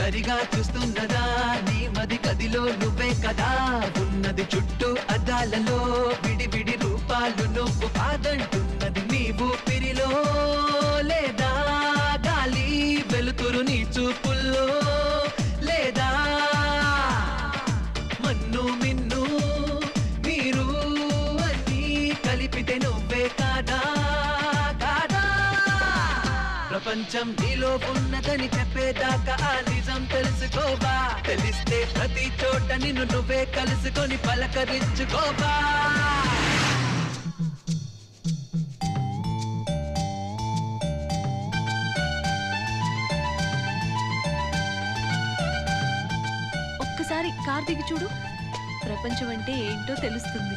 సరిగా చూస్తున్నదా నీ మది గదిలో నువ్వే కదా ఉన్నది చుట్టూ అద్దాలలో విడి రూపాలు నువ్వు కాదంటున్నది నీ ఊపిరిలో లేదా గాలి వెలుతురు నీ చూపుల్లో లేదా మన్ను మిన్ను మీరు అన్నీ కలిపితే నువ్వే కాదా కాదా ప్రపంచం నీలో ఉన్నదని చెప్పేదాకా ఆ నిజం తెలుసుకోవా తెలిస్తే ప్రతి చోట నిన్ను నువ్వే కలుసుకొని పలకరించుకోవా ఒక్కసారి కార్ దిగి చూడు ప్రపంచం అంటే ఏంటో తెలుస్తుంది.